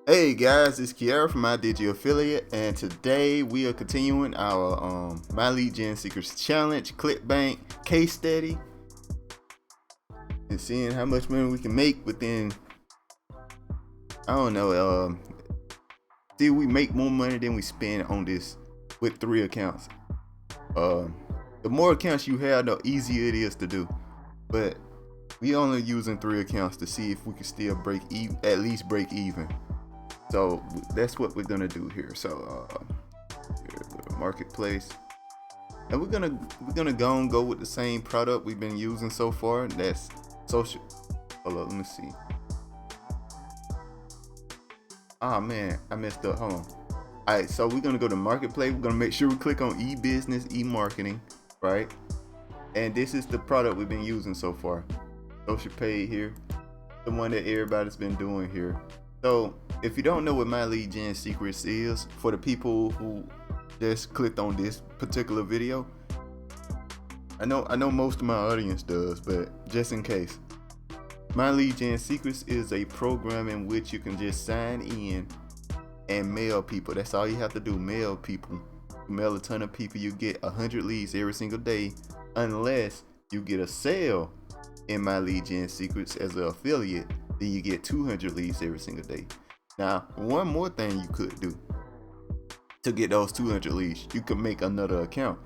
Hey guys, it's Kiara from My Digi Affiliate, and today we are continuing our My Lead Gen Secrets Challenge Clickbank case study and seeing how much money we can make within, I don't know, see, we make more money than we spend on this with 3 accounts. The more accounts you have, the easier it is to do, but we only using 3 accounts to see if we can still at least break even. So that's what we're gonna do here. So here's the marketplace, and we're gonna go with the same product we've been using so far. That's social. Hold up, let me see. Ah man, I messed up. Hold on. All right, so we're gonna go to marketplace. We're gonna make sure we click on e-business, e-marketing, right? And this is the product we've been using so far. Social paid here, the one that everybody's been doing here. So if you don't know what My Lead Gen Secrets is, for the people who just clicked on this particular video, I know most of my audience does, but just in case, My Lead Gen Secrets is a program in which you can just sign in and mail people. That's all you have to do, mail people. You mail a ton of people, you get 100 leads every single day, unless you get a sale in My Lead Gen Secrets as an affiliate. Then you get 200 leads every single day. Now, one more thing you could do to get those 200 leads, you could make another account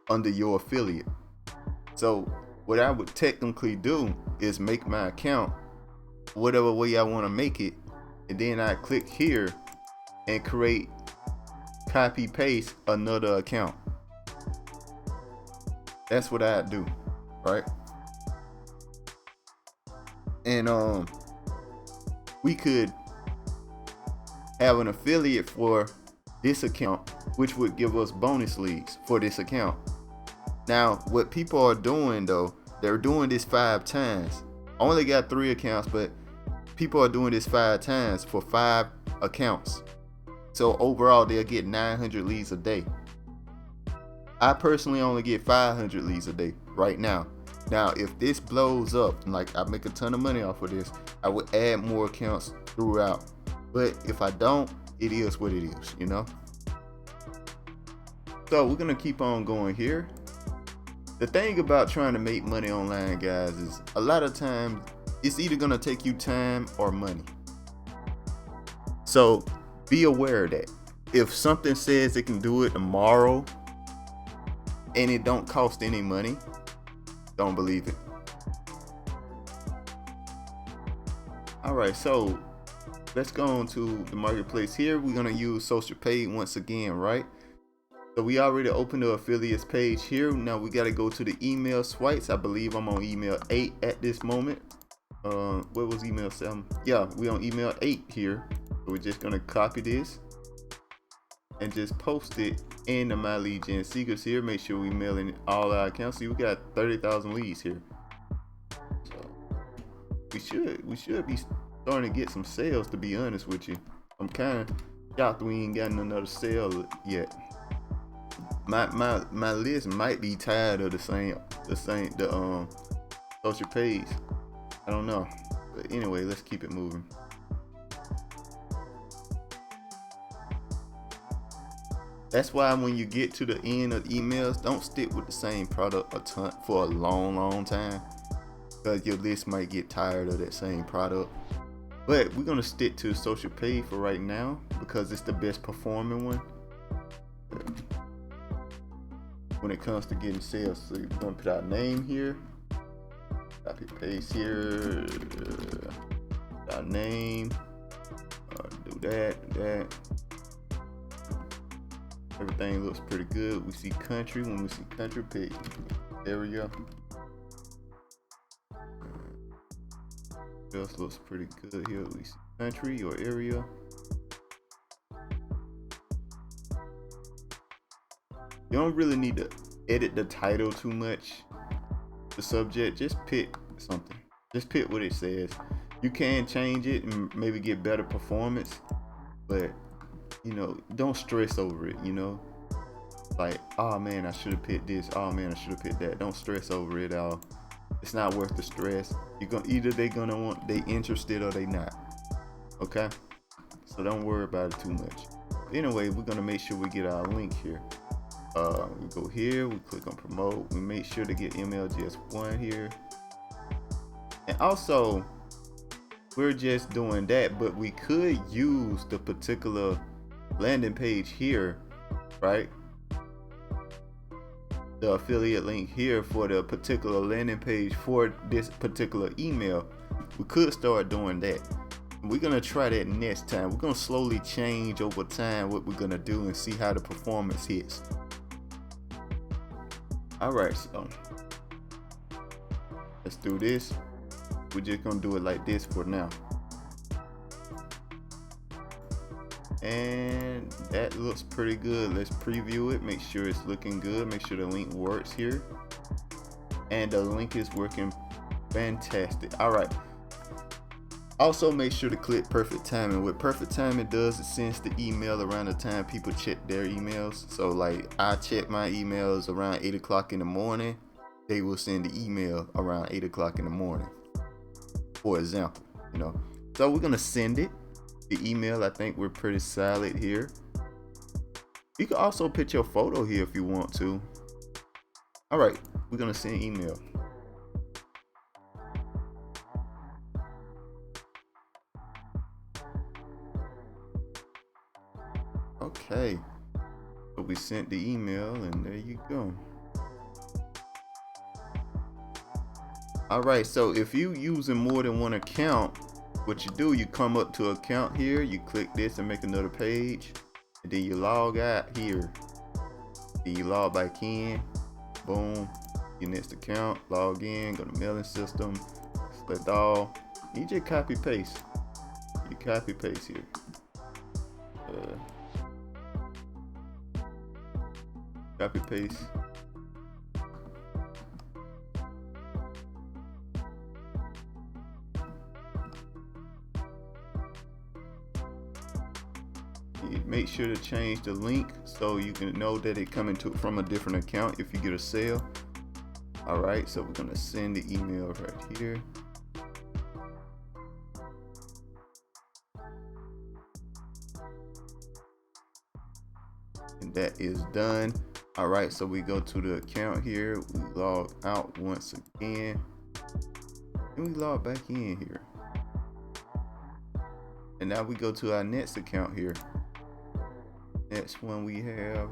under your affiliate. So what I would technically do is make my account whatever way I want to make it, and then I click here and create, copy paste another account. That's what I do, right? And we could have an affiliate for this account, which would give us bonus leads for this account. Now, what people are doing though, they're doing this 5 times. I only got 3 accounts, but people are doing this 5 times for 5 accounts. So overall, they'll get 900 leads a day. I personally only get 500 leads a day right now. Now, if this blows up, like I make a ton of money off of this, I would add more accounts throughout. But if I don't, it is what it is, you know? So we're gonna keep on going here. The thing about trying to make money online, guys, is a lot of times it's either gonna take you time or money. So be aware of that. If something says it can do it tomorrow and it don't cost any money, don't believe it. All right, so let's go on to the marketplace here. We're gonna use social paid once again, right? So we already opened the affiliates page here. Now we gotta go to the email swipes. I believe I'm on email 8 at this moment. What was email 7? Yeah, we on email 8 here. So we're just gonna copy this and just post it in the My Lead Gen Secrets here. Make sure we mail in all our accounts. See, we got 30,000 leads here. So we should be starting to get some sales, to be honest with you. I'm kind of shocked we ain't gotten another sale yet. My list might be tired of the social page. I don't know. But anyway, let's keep it moving. That's why when you get to the end of emails, don't stick with the same product for a long time, because your list might get tired of that same product. But we're gonna stick to social pay for right now because it's the best performing one when it comes to getting sales. So we're gonna put our name here, copy paste here, our name, do that. Everything looks pretty good. We see country. When we see country, pick area. Else looks pretty good here. We see country or area. You don't really need to edit the title too much. The subject, just pick something. Just pick what it says. You can change it and maybe get better performance, but you know, don't stress over it, you know? Like, oh man, I should have picked this. Oh man, I should have picked that. Don't stress over it all. It's not worth the stress. You're gonna either they interested or they not. Okay? So so don't worry about it too much. Anyway, we're gonna make sure we get our link here. We go here, we click on promote, we make sure to get MLGS1 here. And also, we're just doing that, but we could use the particular landing page here, right? The affiliate link here for the particular landing page for this particular email. We could start doing that. We're gonna try that next time. We're gonna slowly change over time what we're gonna do and see how the performance hits. All right, so let's do this. We're just gonna do it like this for now. And that looks pretty good. Let's preview it, make sure it's looking good, make sure the link works here. And the link is working fantastic. All right. Also make sure to click perfect timing. What perfect timing does, it sends the email around the time people check their emails. So like I check my emails around 8 o'clock in the morning, they will send the email around 8 o'clock in the morning, for example, you know. So we're gonna send it. The email, I think we're pretty solid here. You can also put your photo here if you want to. All right, we're gonna send email. Okay, so we sent the email and there you go. All right, so if you using more than one account, what you do, you come up to account here, you click this and make another page, and then you log out here. Then you log back in, boom, your next account, log in, go to mailing system, select all. You just copy paste. You copy paste here. Copy paste. Make sure to change the link so you can know that it coming from a different account if you get a sale. All right, so we're gonna send the email right here. And that is done. All right, so we go to the account here, we log out once again, and we log back in here. And now we go to our next account here. Next one we have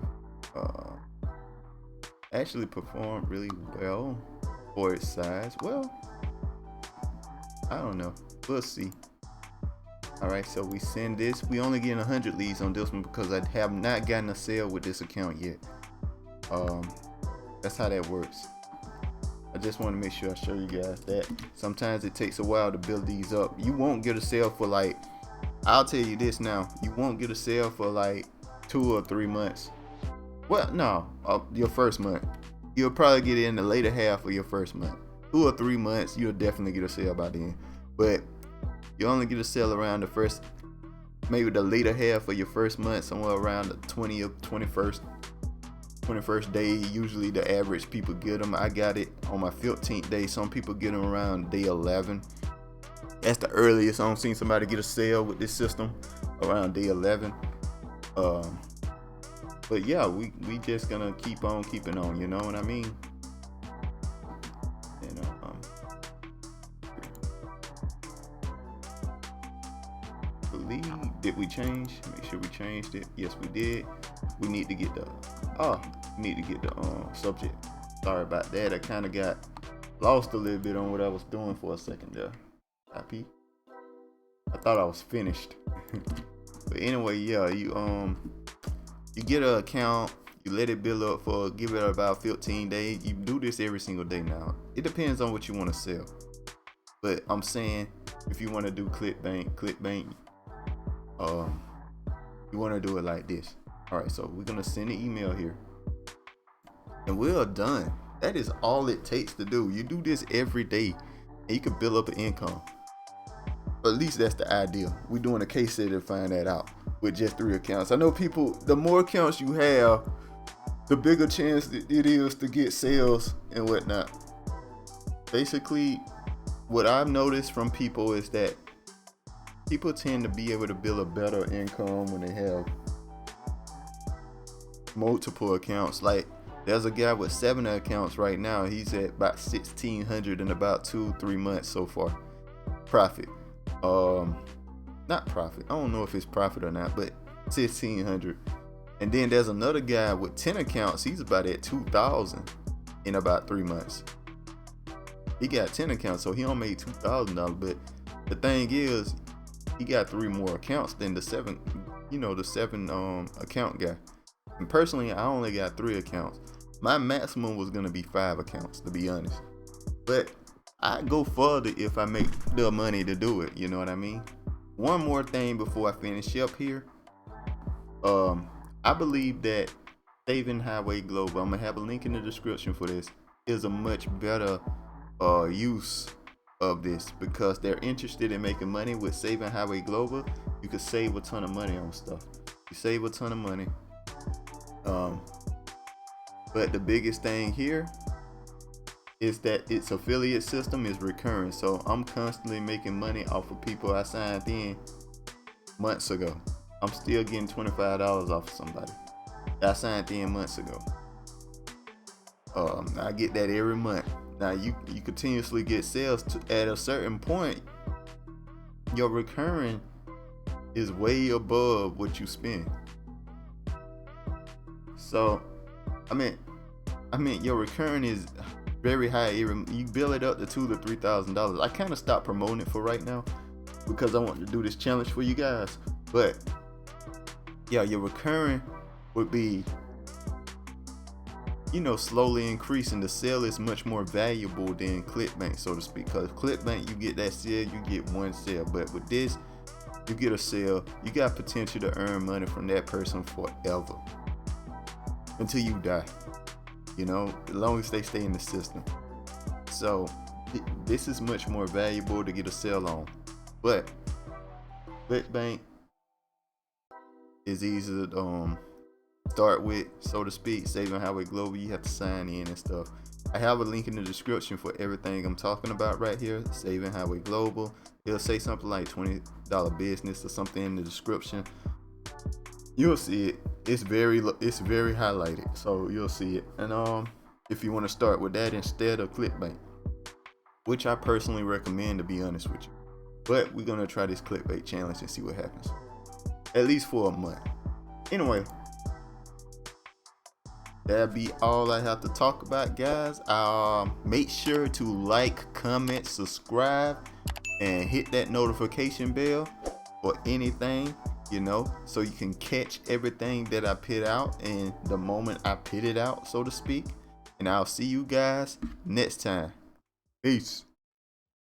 actually performed really well for its size. Well, I don't know, we'll see. All right, so we send this. We only getting 100 leads on this one because I have not gotten a sale with this account yet. That's how that works. I just want to make sure I show you guys that sometimes it takes a while to build these up. You won't get a sale for like, I'll tell you this now, you won't get a sale for like 2 or 3 months. Well, no, your first month. You'll probably get it in the later half of your first month. 2 or 3 months, you'll definitely get a sale by then. But you only get a sale around the first, maybe the later half of your first month, somewhere around the 20th, 21st day. Usually the average people get them. I got it on my 15th day. Some people get them around day 11. That's the earliest I've seen somebody get a sale with this system, around day 11. But yeah, we just gonna keep on keeping on, you know what I mean? And did we change? Make sure we changed it. Yes, we did. We need to get the subject. Sorry about that. I kind of got lost a little bit on what I was doing for a second there. Copy. I thought I was finished. But anyway, yeah, you get an account, you let it build up for, give it about 15 days. You do this every single day now. It depends on what you want to sell. But I'm saying, if you want to do Clickbank, you want to do it like this. All right, so we're gonna send an email here, and we're done. That is all it takes to do. You do this every day, and you can build up an income. At least that's the idea. We're doing a case study to find that out with just 3 accounts. I know people, the more accounts you have, the bigger chance it is to get sales and whatnot. Basically, what I've noticed from people is that people tend to be able to build a better income when they have multiple accounts. Like there's a guy with 7 accounts right now. He's at about 1,600 in about 2-3 months so far. Profit. Not profit. I don't know if it's profit or not, but 1,600. And then there's another guy with 10 accounts. He's about at 2,000 in about 3 months. He got 10 accounts, so he don't make $2,000. But the thing is, he got 3 more accounts than the 7, the 7 account guy. And personally, I only got 3 accounts. My maximum was gonna be 5 accounts, to be honest. But I go further if I make the money to do it. You know what I mean? One more thing before I finish up here. I believe that Saving Highway Global, I'm gonna have a link in the description for this, is a much better use of this, because they're interested in making money with Saving Highway Global. You could save a ton of money on stuff. You save a ton of money. But the biggest thing here is that its affiliate system is recurring. So I'm constantly making money off of people I signed in months ago. I'm still getting $25 off of somebody I signed in months ago. I get that every month. Now you continuously get sales at a certain point. Your recurring is way above what you spend. So I mean your recurring is very high. You build it up to $2,000 to $3,000. I kind of stopped promoting it for right now because I want to do this challenge for you guys. But yeah, your recurring would be, slowly increasing. The sale is much more valuable than Clickbank, so to speak. Because Clickbank, you get that sale, you get one sale. But with this, you get a sale, you got potential to earn money from that person forever, until you die. As long as they stay in the system. So this is much more valuable to get a sale on. But Clickbank is easy to start with, so to speak. Saving Highway Global, you have to sign in and stuff. I have a link in the description for everything I'm talking about right here. Saving Highway Global. It'll say something like $20 business or something in the description. You'll see it. It's very highlighted, so you'll see it. And if you want to start with that instead of Clickbank, which I personally recommend, to be honest with you. But we're gonna try this Clickbank challenge and see what happens, at least for a month. Anyway, that'll be all I have to talk about, guys. Make sure to like, comment, subscribe, and hit that notification bell for anything, so you can catch everything that I put out and the moment I put it out, so to speak. And I'll see you guys next time. Peace.